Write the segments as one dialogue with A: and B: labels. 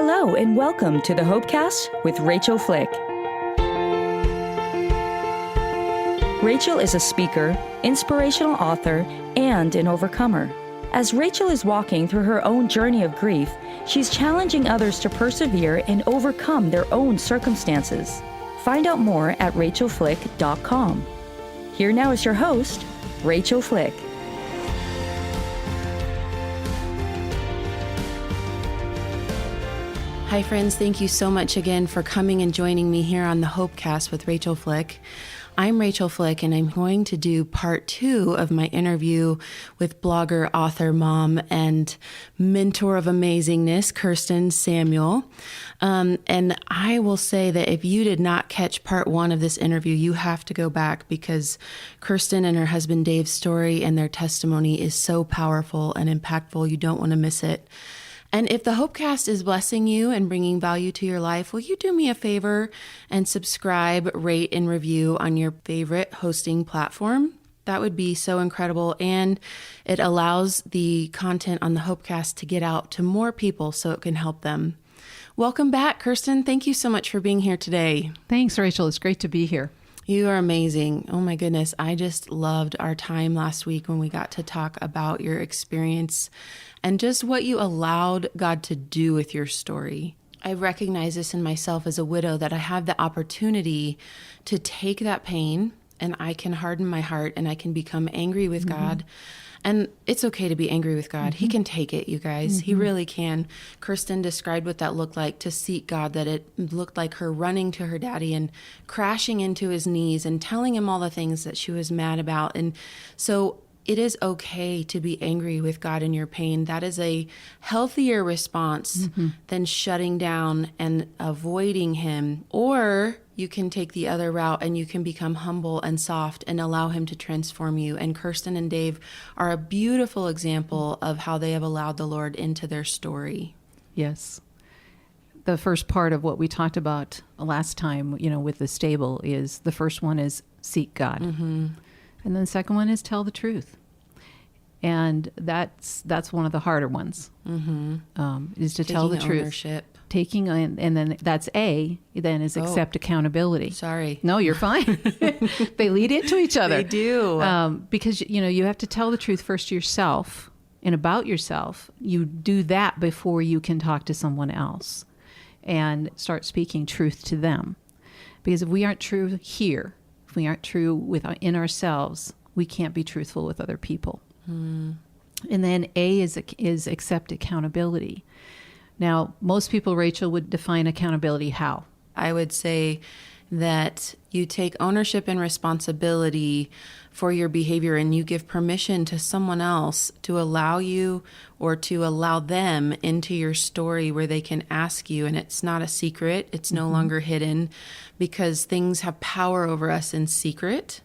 A: Hello and welcome to the Hopecast with Rachael Flick. Rachael is a speaker, inspirational author, and an overcomer. As Rachael is walking through her own journey of grief, she's challenging others to persevere and overcome their own circumstances. Find out more at rachaelflick.com. Here now is your host, Rachael Flick.
B: Hi friends, thank you so much again for coming and joining me here on the Hopecast with Rachael Flick. I'm Rachael Flick and I'm going to do part 2 of my interview with blogger, author, mom, and mentor of amazingness, Kirsten D. And I will say that if you did not catch part 1 of this interview, you have to go back because Kirsten and her husband Dave's story and their testimony is so powerful and impactful. You don't want to miss it. And if the Hopecast is blessing you and bringing value to your life, will you do me a favor and subscribe, rate, and review on your favorite hosting platform? That would be so incredible. And it allows the content on the Hopecast to get out to more people so it can help them. Welcome back, Kirsten. Thank you so much for being here today.
C: Thanks, Rachael. It's great to be here.
B: You are amazing. Oh my goodness. I just loved our time last week when we got to talk about your experience and just what you allowed God to do with your story. I recognize this in myself as a widow that I have the opportunity to take that pain and I can harden my heart and I can become angry with God. And it's okay to be angry with God. He can take it, you guys. He really can. Kirsten described what that looked like to seek God, that it looked like her running to her daddy and crashing into his knees and telling him all the things that she was mad about. And so it is okay to be angry with God in your pain. That is a healthier response than shutting down and avoiding him. Or you can take the other route and you can become humble and soft and allow him to transform you. And Kirsten and Dave are a beautiful example of how they have allowed the Lord into their story.
C: Yes. The first part of what we talked about last time, with the S.T.A.B.L.E. is the first one is seek God. And then the second one is tell the truth. And that's one of the harder ones, is to tell the truth.
B: Ownership.
C: Taking, and then that's A, then is accept accountability.
B: Sorry.
C: No, you're fine. They lead into each other.
B: They do.
C: Because, you have to tell the truth first to yourself and about yourself. You do that before you can talk to someone else and start speaking truth to them. Because if we aren't true here, if we aren't true within ourselves, we can't be truthful with other people. And then A is accept accountability. Now, most people, Rachael, would define accountability how?
B: I would say that you take ownership and responsibility for your behavior and you give permission to someone else to allow you or to allow them into your story where they can ask you. And it's not a secret. It's no longer hidden because things have power over us in secret.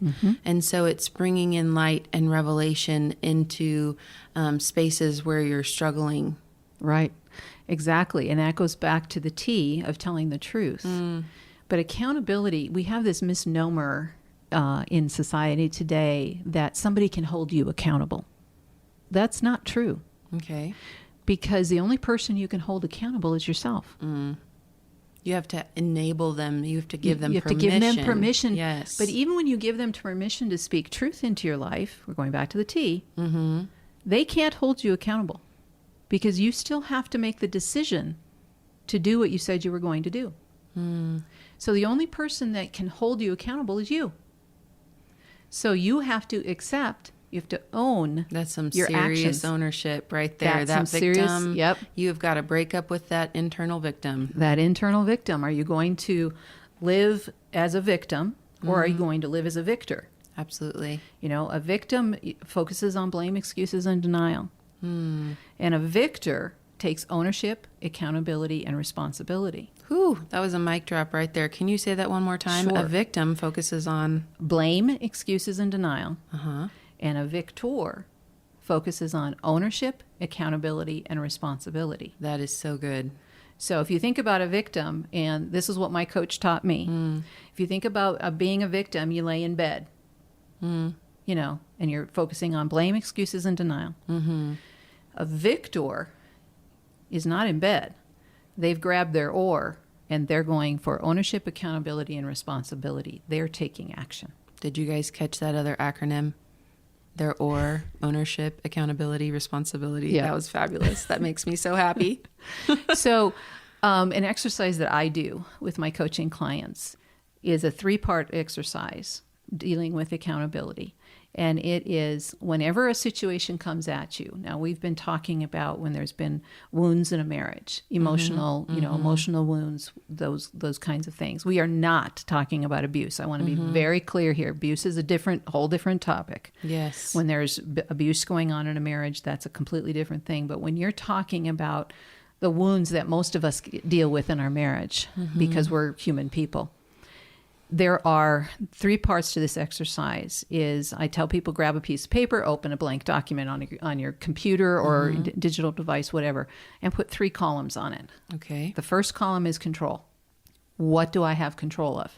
B: And so it's bringing in light and revelation into spaces where you're struggling.
C: Right. Exactly. And that goes back to the T of telling the truth. But accountability, we have this misnomer in society today that somebody can hold you accountable. That's not true.
B: Okay.
C: Because the only person you can hold accountable is yourself.
B: You have to enable them. You have to give them permission.
C: You have to give them permission.
B: Yes.
C: But even when you give them permission to speak truth into your life, we're going back to the T, they can't hold you accountable because you still have to make the decision to do what you said you were going to do. So the only person that can hold you accountable is you. So you have to accept, you have to own
B: That's some
C: your
B: serious
C: actions.
B: Ownership right there.
C: That's
B: that
C: some
B: victim,
C: serious, yep.
B: You have got to break up with that internal victim.
C: That internal victim. Are you going to live as a victim or are you going to live as a victor?
B: Absolutely.
C: A victim focuses on blame, excuses, and denial. And a victor takes ownership, accountability, and responsibility.
B: Whew, that was a mic drop right there. Can you say that one more time?
C: Sure.
B: A victim focuses on
C: blame, excuses, and denial. And a victor focuses on ownership, accountability, and responsibility.
B: That is so good.
C: So if you think about a victim, and this is what my coach taught me, if you think about being a victim, you lay in bed, and you're focusing on blame, excuses, and denial. A victor is not in bed. they've grabbed their oar and they're going for ownership, accountability, and responsibility. They're taking action.
B: Did you guys catch that other acronym? Their oar, ownership, accountability, responsibility.
C: Yeah.
B: That was fabulous. That makes me so happy.
C: So an exercise that I do with my coaching clients is a 3-part exercise dealing with accountability. And it is whenever a situation comes at you. Now, we've been talking about when there's been wounds in a marriage, emotional, emotional wounds, those kinds of things. We are not talking about abuse. I want to be very clear here. Abuse is a whole different topic.
B: Yes.
C: When there's abuse going on in a marriage, that's a completely different thing. But when you're talking about the wounds that most of us deal with in our marriage, because we're human people, there are 3 parts to this exercise. Is I tell people, grab a piece of paper, open a blank document on your computer or digital device, whatever, and put 3 columns on it.
B: Okay.
C: The first column is control. What do I have control of?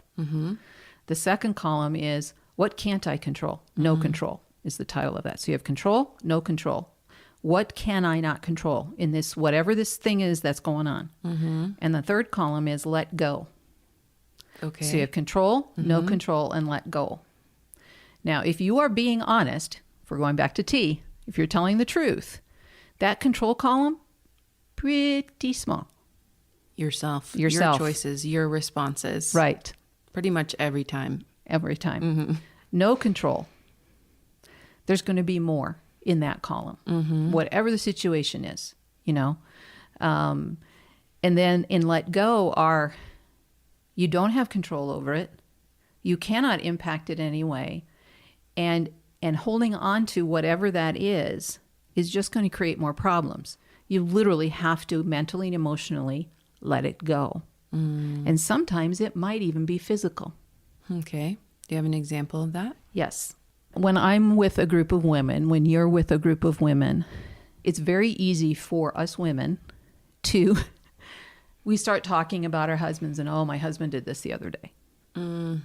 C: The second column is what can't I control? No control is the title of that. So you have control, no control. What can I not control in this, whatever this thing is that's going on? And the third column is let go.
B: Okay.
C: So you have control, no control, and let go. Now, if you are being honest, if we're going back to T, if you're telling the truth, that control column, pretty small.
B: Yourself.
C: Yourself.
B: Your choices, your responses.
C: Right.
B: Pretty much every time.
C: Every time. No control. There's going to be more in that column, whatever the situation is, And then in let go are... You don't have control over it. You cannot impact it anyway. And holding on to whatever that is just going to create more problems. You literally have to mentally and emotionally let it go. And sometimes it might even be physical.
B: Okay. Do you have an example of that?
C: Yes. When I'm with a group of women, when you're with a group of women, it's very easy for us women to... We start talking about our husbands and, oh, my husband did this the other day, And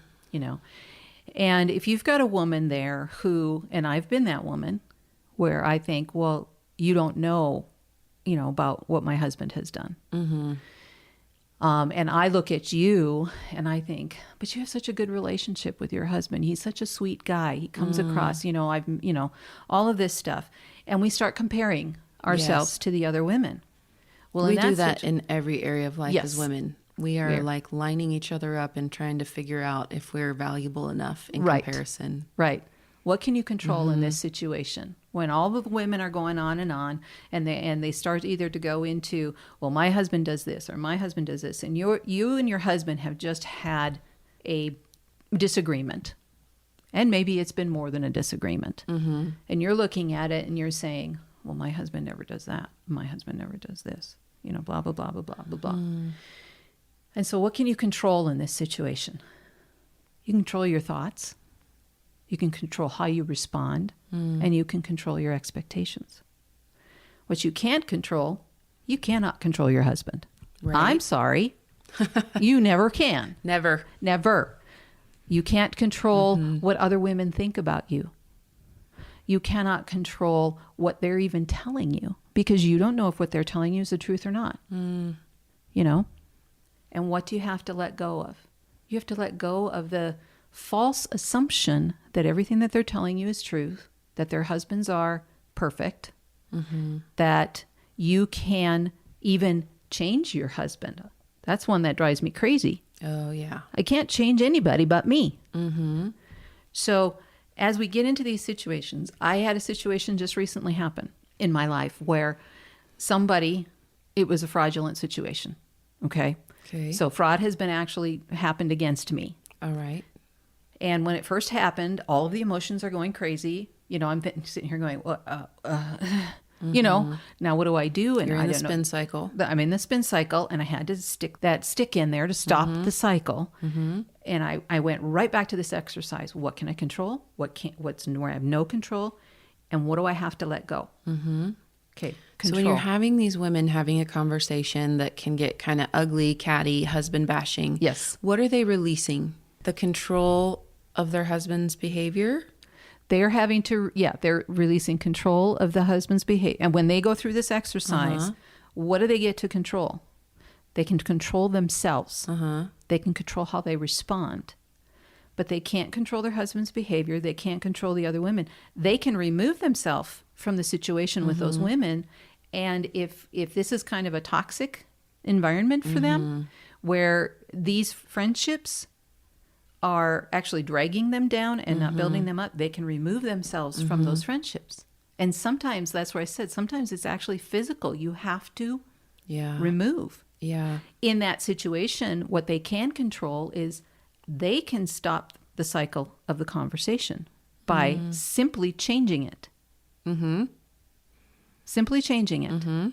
C: if you've got a woman there who, and I've been that woman, where I think, well, you don't know, about what my husband has done. And I look at you and I think, but you have such a good relationship with your husband. He's such a sweet guy. He comes across, all of this stuff. And we start comparing ourselves to the other women. Well,
B: we do that in every area of life
C: Yes.
B: as women. We are like lining each other up and trying to figure out if we're valuable enough in comparison.
C: Right. What can you control in this situation? When all the women are going on, and they start either to go into, well, my husband does this or my husband does this, and you and your husband have just had a disagreement, and maybe it's been more than a disagreement, and you're looking at it and you're saying, well, my husband never does that. My husband never does this. Blah, blah, blah, blah, blah, blah, blah. And so what can you control in this situation? You can control your thoughts. You can control how you respond. And you can control your expectations. What you can't control, you cannot control your husband.
B: Right.
C: I'm sorry. You never can.
B: Never.
C: Never. You can't control what other women think about you. You cannot control what they're even telling you, because you don't know if what they're telling you is the truth or not. And what do you have to let go of? You have to let go of the false assumption that everything that they're telling you is truth, that their husbands are perfect, that you can even change your husband. That's one that drives me crazy.
B: Oh, yeah.
C: I can't change anybody but me. So as we get into these situations, I had a situation just recently happen in my life where it was a fraudulent situation. Okay. So fraud has been actually happened against me.
B: All right.
C: And when it first happened, all of the emotions are going crazy. I'm sitting here going, now what do I do? And
B: You're in
C: I
B: the
C: don't know.
B: spin cycle.
C: I'm in the spin cycle, and I had to stick that stick in there to stop the cycle. And I went right back to this exercise. What can I control? What's where I have no control? And what do I have to let go? Okay. Control.
B: So when you're having these women having a conversation that can get kind of ugly, catty, husband bashing.
C: Yes.
B: What are they releasing? The control of their husband's behavior?
C: They're they're releasing control of the husband's behavior. And when they go through this exercise, what do they get to control? They can control themselves. They can control how they respond. But they can't control their husband's behavior. They can't control the other women. They can remove themselves from the situation with those women. And if this is kind of a toxic environment for them, where these friendships are actually dragging them down and not building them up, they can remove themselves from those friendships. And sometimes, that's where I said, sometimes it's actually physical. You have to remove.
B: Yeah.
C: In that situation, what they can control is they can stop the cycle of the conversation by simply changing it. Simply changing it.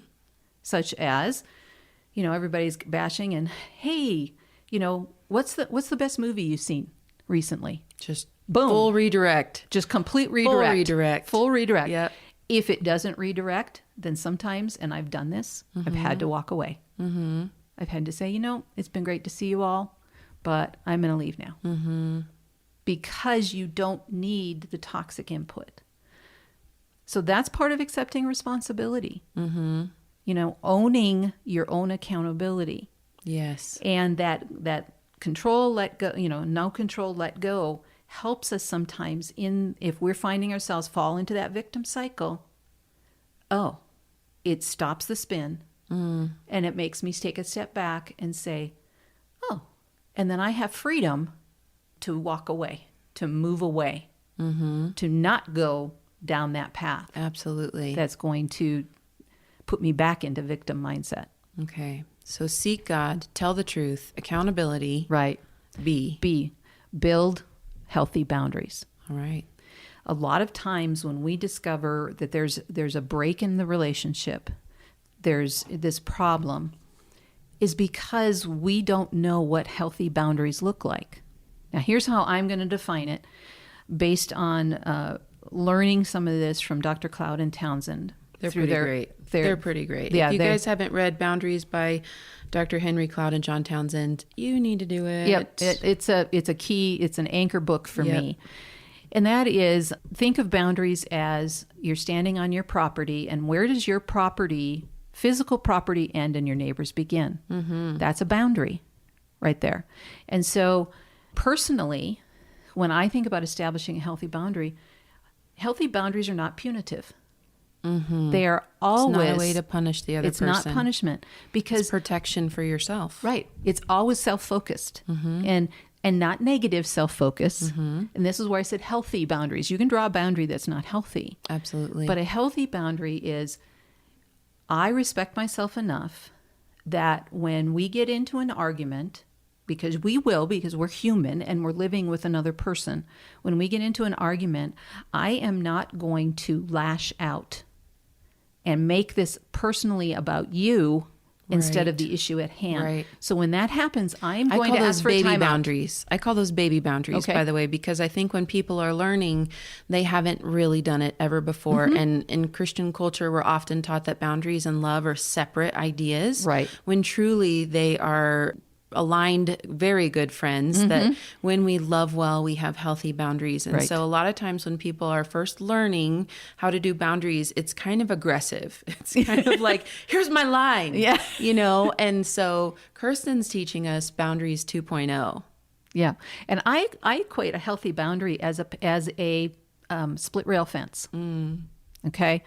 C: Such as, everybody's bashing and, hey, what's the best movie you've seen recently?
B: Just
C: boom.
B: Full redirect.
C: Just complete redirect.
B: Full redirect.
C: Yep. If it doesn't redirect, then sometimes, and I've done this, I've had to walk away. I've had to say, it's been great to see you all, but I'm going to leave now. Because you don't need the toxic input. So that's part of accepting responsibility. Owning your own accountability.
B: Yes.
C: And that control, let go, no control, let go, helps us sometimes if we're finding ourselves fall into that victim cycle. It stops the spin. And it makes me take a step back and say, and then I have freedom to walk away, to move away, to not go down that path.
B: Absolutely.
C: That's going to put me back into victim mindset.
B: Okay. So seek God, tell the truth, accountability.
C: Right.
B: B.
C: Build healthy boundaries.
B: All right.
C: A lot of times when we discover that there's a break in the relationship, there's this problem, is because we don't know what healthy boundaries look like. Now, here's how I'm going to define it based on learning some of this from Dr. Cloud and Townsend.
B: They're pretty great. They're pretty great.
C: Yeah,
B: if you guys haven't read Boundaries by Dr. Henry Cloud and John Townsend, you need to do it.
C: Yep. It's a key, it's an anchor book for me. And that is, think of boundaries as you're standing on your property, and where does your property, physical property, end and your neighbor's begin? That's a boundary right there. And so personally, when I think about establishing a healthy boundaries are not punitive. They are always...
B: It's not a way to punish the other person.
C: It's not punishment. Because
B: it's protection for yourself.
C: Right. It's always self-focused. And not negative self-focus. And this is where I said healthy boundaries. You can draw a boundary that's not healthy.
B: Absolutely.
C: But a healthy boundary is, I respect myself enough that when we get into an argument, because we're human and we're living with another person, when we get into an argument, I am not going to lash out and make this personally about you instead of the issue at hand.
B: Right.
C: So when that happens, I'm going to ask for
B: baby
C: timeout.
B: boundaries. I call those baby boundaries, by the way, because I think when people are learning, they haven't really done it ever before. And in Christian culture, we're often taught that boundaries and love are separate ideas.
C: Right.
B: When truly they are aligned, very good friends, that when we love well, we have healthy boundaries. And so a lot of times when people are first learning how to do boundaries, it's kind of aggressive. It's kind of like, here's my line, and so Kirsten's teaching us boundaries 2.0.
C: Yeah. And I equate a healthy boundary as a split rail fence. Okay.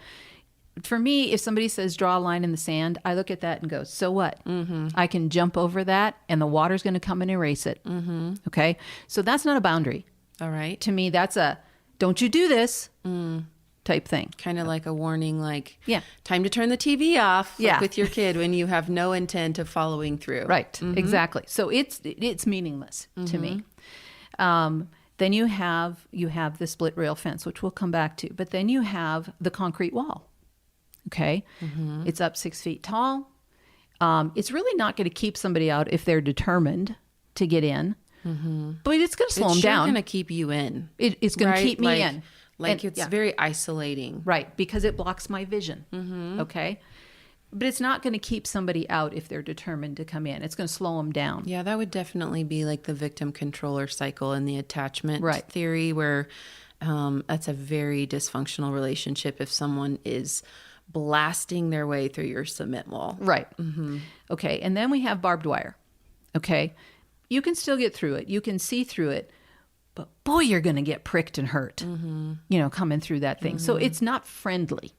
C: For me, if somebody says draw a line in the sand, I look at that and go, so what? I can jump over that and the water's going to come and erase it. Okay. So that's not a boundary.
B: All right.
C: To me, that's a don't you do this type thing.
B: Kind of like a warning, like,
C: Yeah.
B: time to turn the TV off, like
C: Yeah.
B: with your kid when you have no intent of following through.
C: Right. Exactly. So it's meaningless to me. Then you have the split rail fence, which we'll come back to. But then you have the concrete wall. Okay. It's up 6 feet tall. It's really not going to keep somebody out if they're determined to get in, but it's going to slow them down.
B: It's going to keep you in.
C: It's going to keep me in.
B: Like
C: And-
B: it's very isolating.
C: Right. Because it blocks my vision. Okay. But it's not going to keep somebody out if they're determined to come in. It's going to slow them down.
B: Yeah, that would definitely be like the victim controller cycle in the attachment theory, where that's a very dysfunctional relationship if someone is blasting their way through your submit wall.
C: Right. Okay. And then we have barbed wire. Okay. You can still get through it. You can see through it. But boy, you're going to get pricked and hurt, coming through that thing. So it's not friendly.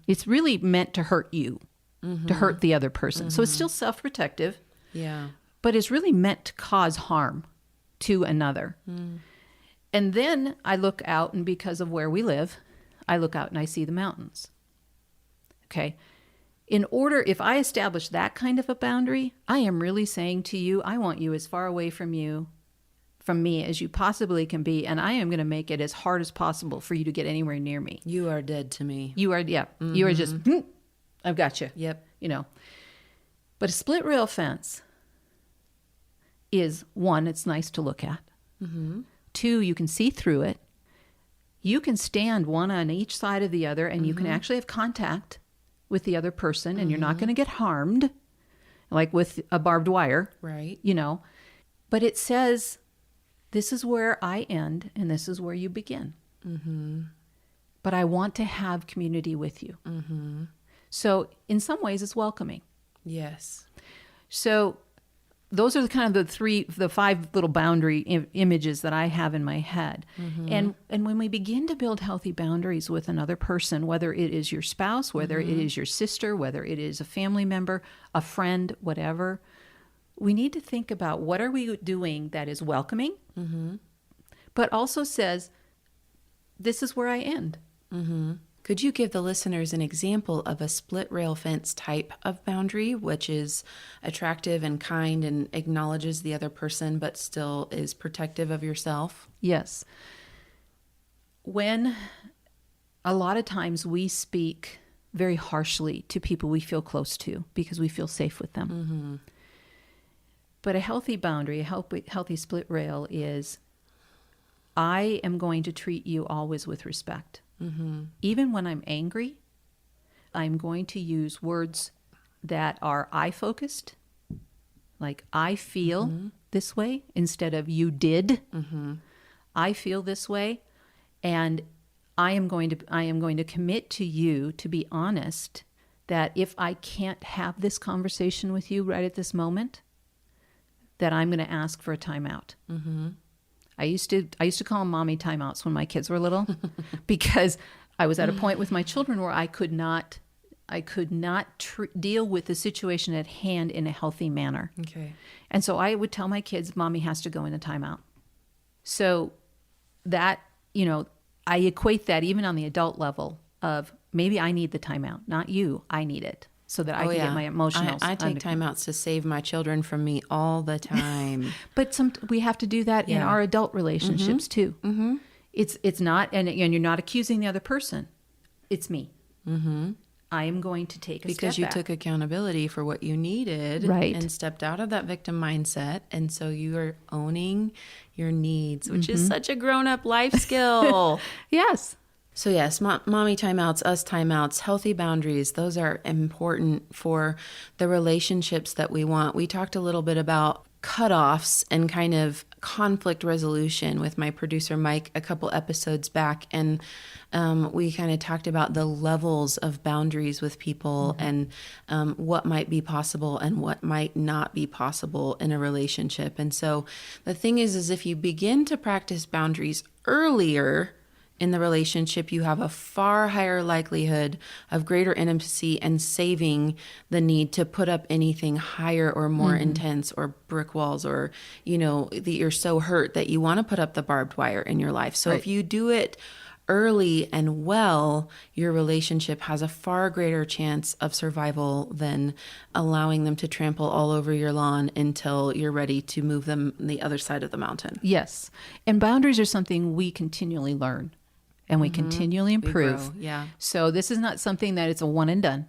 C: It's really meant to hurt you, to hurt the other person. So it's still self-protective.
B: Yeah.
C: But it's really meant to cause harm to another. And then I look out, and because of where we live, I look out and I see the mountains. Okay. If I establish that kind of a boundary, I am really saying to you, I want you as far away from me as you possibly can be, and I am going to make it as hard as possible for you to get anywhere near me.
B: You are dead to me.
C: You are, you are just, I've got you.
B: Yep.
C: But a split rail fence is, one, it's nice to look at. Two, you can see through it. You can stand one on each side of the other, and you can actually have contact with the other person, and you're not going to get harmed, like with a barbed wire.
B: Right.
C: But it says, this is where I end, and this is where you begin. But I want to have community with you. So in some ways, it's welcoming.
B: Yes.
C: So those are kind of the five little boundary images that I have in my head. And when we begin to build healthy boundaries with another person, whether it is your spouse, whether it is your sister, whether it is a family member, a friend, whatever, we need to think about what are we doing that is welcoming, but also says, this is where I end.
B: Could you give the listeners an example of a split rail fence type of boundary, which is attractive and kind and acknowledges the other person, but still is protective of yourself?
C: Yes. When a lot of times we speak very harshly to people we feel close to because we feel safe with them. But a healthy boundary, a healthy split rail is, I am going to treat you always with respect. Even when I'm angry, I'm going to use words that are I-focused, like I feel this way instead of you did. I feel this way, and I am going to commit to you to be honest that if I can't have this conversation with you right at this moment, that I'm going to ask for a timeout. I used to call them mommy timeouts when my kids were little because I was at a point with my children where I could not deal with the situation at hand in a healthy manner.
B: Okay.
C: And so I would tell my kids, mommy has to go in a timeout. So that, I equate that even on the adult level of maybe I need the timeout, not you, I need it. So that I can get my emotionals.
B: I take timeouts to save my children from me all the time.
C: But we have to do that in our adult relationships too. It's not, and you're not accusing the other person. It's me. I am going to take a step back.
B: Because you took accountability for what you needed,
C: right,
B: and stepped out of that victim mindset. And so you are owning your needs, which is such a grown-up life skill.
C: Yes.
B: So yes, mommy timeouts, us timeouts, healthy boundaries, those are important for the relationships that we want. We talked a little bit about cutoffs and kind of conflict resolution with my producer, Mike, a couple episodes back. And we kind of talked about the levels of boundaries with people and what might be possible and what might not be possible in a relationship. And so the thing is if you begin to practice boundaries earlier in the relationship, you have a far higher likelihood of greater intimacy and saving the need to put up anything higher or more intense or brick walls or, that you're so hurt that you want to put up the barbed wire in your life. So if you do it early and well, your relationship has a far greater chance of survival than allowing them to trample all over your lawn until you're ready to move them the other side of the mountain.
C: Yes. And boundaries are something we continually learn. And we continually improve.
B: Yeah.
C: So this is not something that it's a one and done.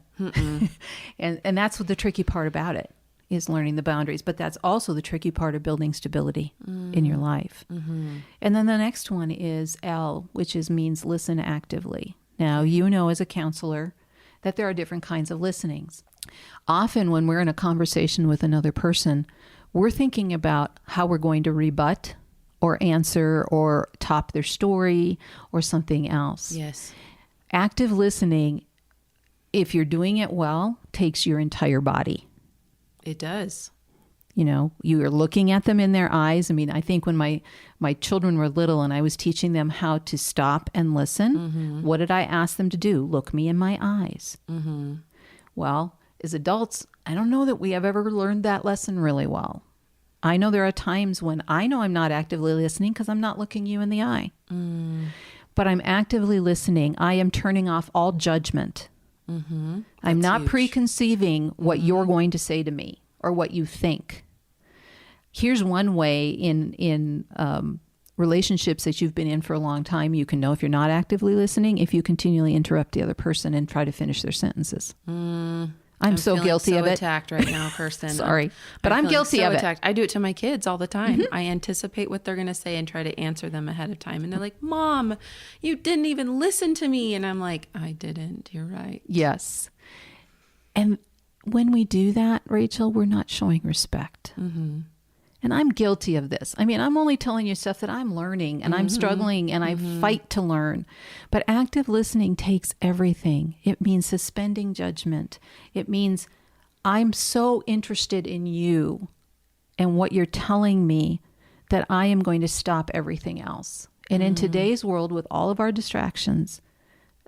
C: and that's what the tricky part about it is, learning the boundaries. But that's also the tricky part of building stability in your life. And then the next one is L, which means listen actively. Now, as a counselor that there are different kinds of listenings. Often when we're in a conversation with another person, we're thinking about how we're going to rebut or answer or top their story or something else.
B: Yes.
C: Active listening if you're doing it well, takes your entire body.
B: It does.
C: You know, you are looking at them in their eyes. I mean, I think when my children were little and I was teaching them how to stop and listen, what did I ask them to do? Look me in my eyes. Well, as adults, I don't know that we have ever learned that lesson really well. I know there are times when I know I'm not actively listening because I'm not looking you in the eye. But I'm actively listening. I am turning off all judgment. I'm not
B: huge.
C: preconceiving what you're going to say to me or what you think. Here's one way in relationships that you've been in for a long time, you can know if you're not actively listening if you continually interrupt the other person and try to finish their sentences. I'm so guilty
B: so
C: of it.
B: Attacked right now, Kirsten.
C: Sorry, but I'm guilty of it.
B: I do it to my kids all the time. I anticipate what they're going to say and try to answer them ahead of time. And they're like, Mom, you didn't even listen to me. And I'm like, I didn't. You're right.
C: Yes. And when we do that, Rachael, we're not showing respect. And I'm guilty of this. I mean, I'm only telling you stuff that I'm learning and I'm struggling and I fight to learn. But active listening takes everything. It means suspending judgment. It means I'm so interested in you and what you're telling me that I am going to stop everything else. And in today's world, with all of our distractions,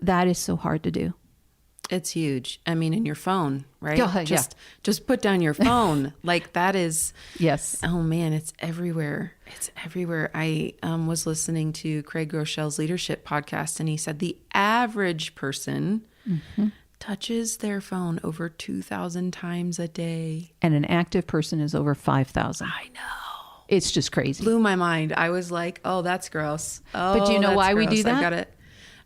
C: that is so hard to do.
B: It's huge. I mean, in your phone, right?
C: Yeah.
B: Just put down your phone. Like that is,
C: Yes.
B: oh man, it's everywhere. It's everywhere. I was listening to Craig Groeschel's leadership podcast, and he said the average person touches their phone over 2,000 times a day.
C: And an active person is over 5,000.
B: I know.
C: It's just crazy.
B: Blew my mind. I was like, oh, that's gross. Oh,
C: But do you know
B: that's
C: why we
B: gross.
C: do that?
B: I got it.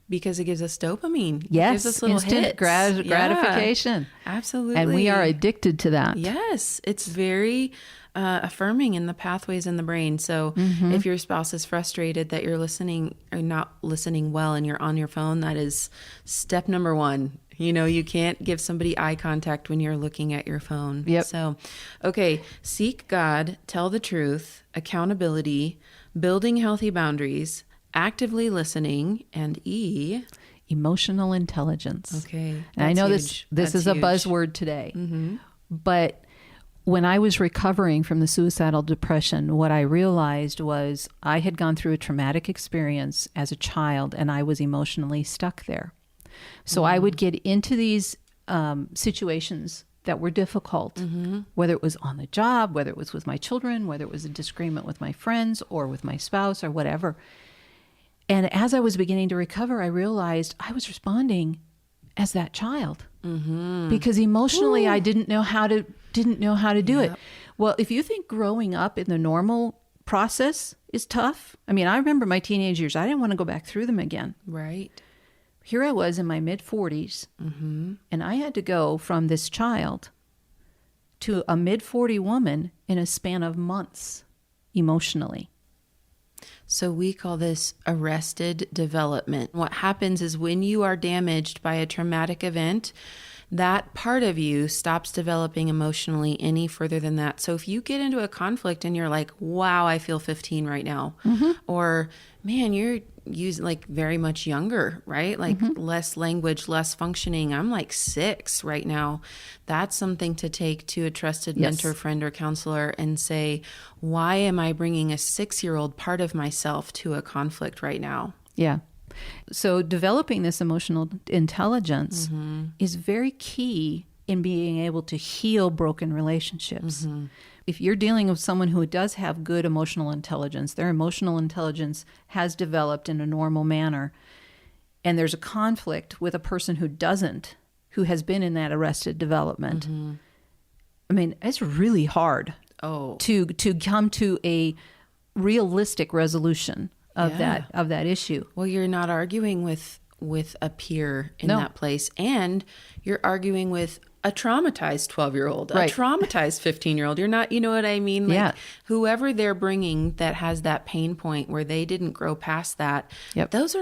B: Because it gives us dopamine.
C: Yes,
B: It gives us little
C: instant
B: hits.
C: gratification.
B: Yeah, absolutely.
C: And we are addicted to that.
B: Yes, it's very affirming in the pathways in the brain. So if your spouse is frustrated that you're listening or not listening well and you're on your phone, that is step number one. You know, you can't give somebody eye contact when you're looking at your phone.
C: Yep.
B: So, okay, seek God, tell the truth, accountability, building healthy boundaries, actively listening, and E,
C: Emotional intelligence.
B: okay.
C: And I know
B: huge.
C: this
B: That's
C: is a
B: huge.
C: buzzword today. But when I was recovering from the suicidal depression, what I realized was I had gone through a traumatic experience as a child and I was emotionally stuck there. So I would get into these situations that were difficult, whether it was on the job, whether it was with my children, whether it was a disagreement with my friends or with my spouse or whatever. And as I was beginning to recover, I realized I was responding as that child because emotionally I didn't know how to do it. Well, if you think growing up in the normal process is tough, I mean, I remember my teenage years. I didn't want to go back through them again.
B: Right.
C: Here I was in my mid-40s, and I had to go from this child to a mid-40 woman in a span of months emotionally.
B: So we call this arrested development. What happens is when you are damaged by a traumatic event, that part of you stops developing emotionally any further than that. So if you get into a conflict and you're like, wow, I feel 15 right now, or man, you're like very much younger, right? Like less language, less functioning. I'm like 6 right now. That's something to take to a trusted mentor, friend, or counselor and say, why am I bringing a 6-year-old part of myself to a conflict right now?
C: Yeah. So developing this emotional intelligence is very key in being able to heal broken relationships. If you're dealing with someone who does have good emotional intelligence, their emotional intelligence has developed in a normal manner, and there's a conflict with a person who doesn't, who has been in that arrested development, I mean, it's really hard to come to a realistic resolution of that issue.
B: Well, you're not arguing with a peer in that place, and you're arguing with a traumatized 12-year-old,
C: Right.
B: a traumatized 15-year-old. You're not, you know what I mean? Like
C: Yeah.
B: whoever they're bringing that has that pain point where they didn't grow past that,
C: Yep.
B: that's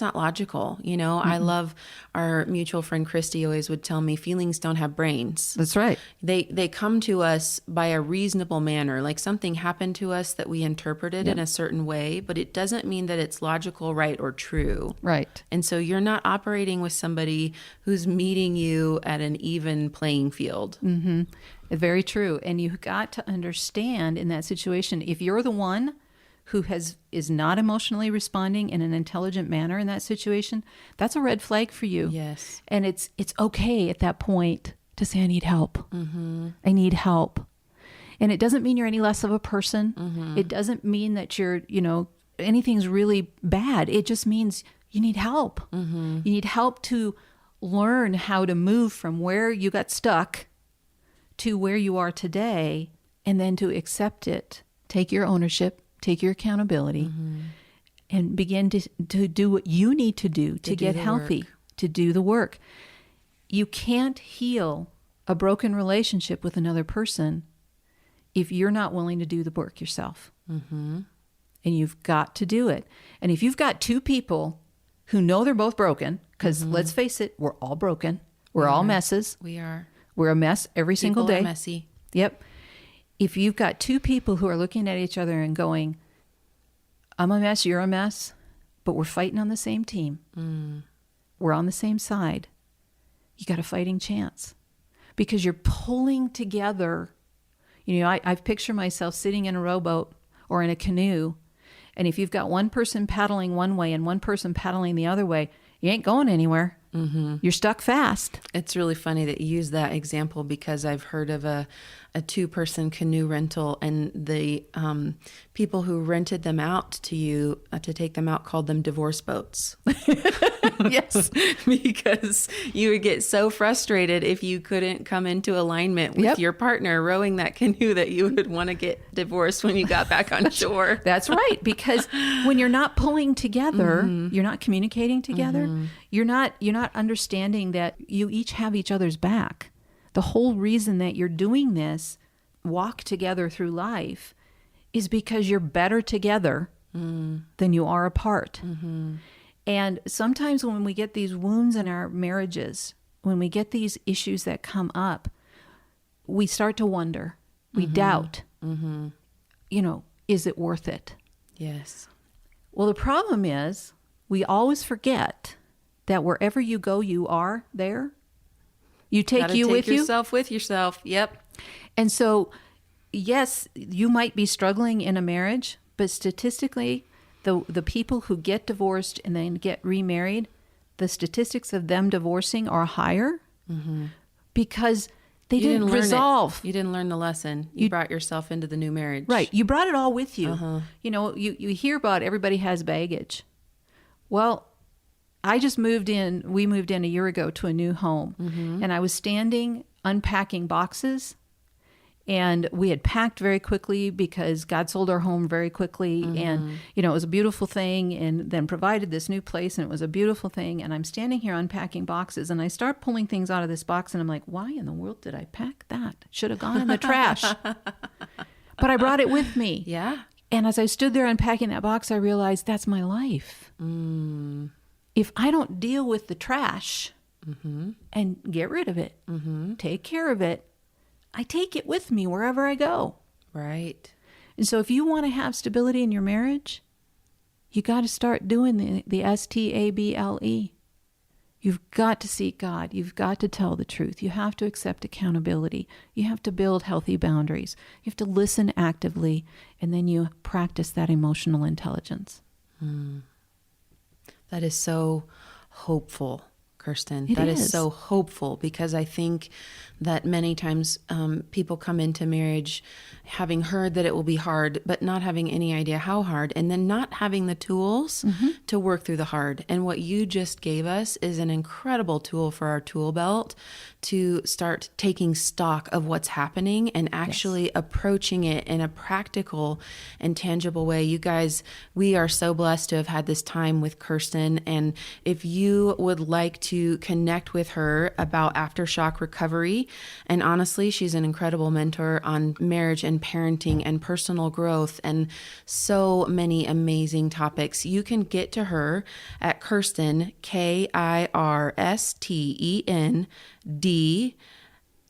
B: not logical. You know, I love our mutual friend Christy always would tell me feelings don't have brains.
C: That's right.
B: They come to us by a reasonable manner, like something happened to us that we interpreted in a certain way, but it doesn't mean that it's logical, right, or true.
C: Right.
B: And so you're not operating with somebody who's meeting you at an even playing field.
C: Very true. And you've got to understand in that situation, if you're the one who is not emotionally responding in an intelligent manner in that situation, that's a red flag for you.
B: Yes.
C: And it's okay at that point to say, I need help. I need help. And it doesn't mean you're any less of a person. It doesn't mean that you're, anything's really bad. It just means you need help. You need help to learn how to move from where you got stuck to where you are today, and then to accept it, take your ownership, take your accountability, and begin to do what you need to do to get healthy, to do the work. You can't heal a broken relationship with another person if you're not willing to do the work yourself. And you've got to do it. And if you've got two people who know they're both broken, because let's face it, we're all broken. We're all messes.
B: We are.
C: We're a mess every single
B: People
C: day.
B: are messy.
C: Yep. If you've got two people who are looking at each other and going, I'm a mess, you're a mess, but we're fighting on the same team. We're on the same side. You got a fighting chance because you're pulling together. I've pictured myself sitting in a rowboat or in a canoe. And if you've got one person paddling one way and one person paddling the other way, you ain't going anywhere. You're stuck fast.
B: It's really funny that you use that example because I've heard of a two-person canoe rental, and the people who rented them out to you to take them out called them divorce boats. Yes, because you would get so frustrated if you couldn't come into alignment with your partner rowing that canoe that you would want to get divorced when you got back on shore.
C: That's right, because when you're not pulling together, you're not communicating together, you're not understanding that you each have each other's back. The whole reason that you're doing this, walk together through life, is because you're better together than you are apart. And sometimes when we get these wounds in our marriages, when we get these issues that come up, we start to wonder, we doubt, is it worth it?
B: Yes.
C: Well, the problem is we always forget that wherever you go, you are there. You take you with you.
B: Yourself with yourself. Yep.
C: And so, yes, you might be struggling in a marriage, but statistically, the people who get divorced and then get remarried, the statistics of them divorcing are higher because they didn't resolve.
B: You didn't learn the lesson. You brought yourself into the new marriage.
C: Right. You brought it all with you. You hear about everybody has baggage. Well, we moved in a year ago to a new home, and I was standing unpacking boxes, and we had packed very quickly because God sold our home very quickly, and it was a beautiful thing, and then provided this new place, and it was a beautiful thing, and I'm standing here unpacking boxes, and I start pulling things out of this box, and I'm like, why in the world did I pack that? Should have gone in the trash. But I brought it with me.
B: Yeah.
C: And as I stood there unpacking that box, I realized that's my life. If I don't deal with the trash and get rid of it, take care of it, I take it with me wherever I go.
B: Right.
C: And so if you want to have stability in your marriage, you got to start doing the S.T.A.B.L.E. You've got to seek God. You've got to tell the truth. You have to accept accountability. You have to build healthy boundaries. You have to listen actively, and then you practice that emotional intelligence.
B: That is so hopeful, Kirsten.
C: It
B: That
C: is
B: is so hopeful, because I think that many times people come into marriage having heard that it will be hard, but not having any idea how hard, and then not having the tools to work through the hard. And what you just gave us is an incredible tool for our tool belt to start taking stock of what's happening and actually approaching it in a practical and tangible way. You guys, we are so blessed to have had this time with Kirsten. And if you would like to to connect with her about Aftershock Recovery. And honestly, she's an incredible mentor on marriage and parenting and personal growth and so many amazing topics. You can get to her at Kirsten, Kirsten D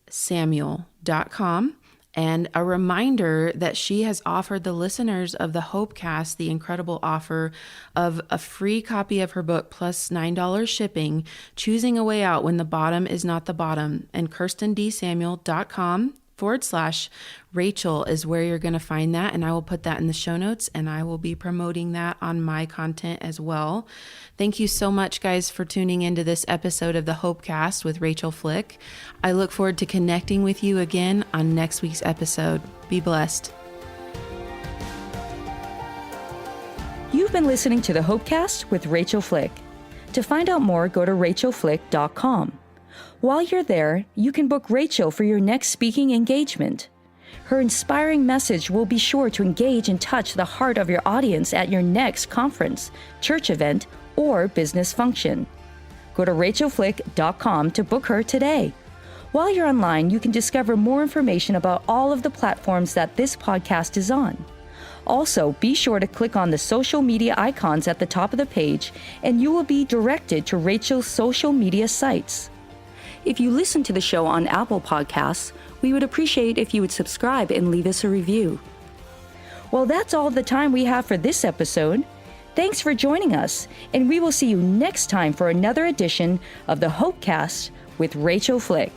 B: Samuel.com. And a reminder that she has offered the listeners of the Hopecast the incredible offer of a free copy of her book plus $9 shipping, Choosing a Way Out When the Bottom is Not the Bottom. And KirstenDSamuel.com/Rachael is where you're going to find that. And I will put that in the show notes, and I will be promoting that on my content as well. Thank you so much, guys, for tuning into this episode of the Hopecast with Rachael Flick. I look forward to connecting with you again on next week's episode. Be blessed.
A: You've been listening to the Hopecast with Rachael Flick. To find out more, go to rachaelflick.com. While you're there, you can book Rachael for your next speaking engagement. Her inspiring message will be sure to engage and touch the heart of your audience at your next conference, church event, or business function. Go to rachaelflick.com to book her today. While you're online, you can discover more information about all of the platforms that this podcast is on. Also, be sure to click on the social media icons at the top of the page, and you will be directed to Rachael's social media sites. If you listen to the show on Apple Podcasts, we would appreciate if you would subscribe and leave us a review. Well, that's all the time we have for this episode. Thanks for joining us, and we will see you next time for another edition of the Hopecast with Rachael Flick.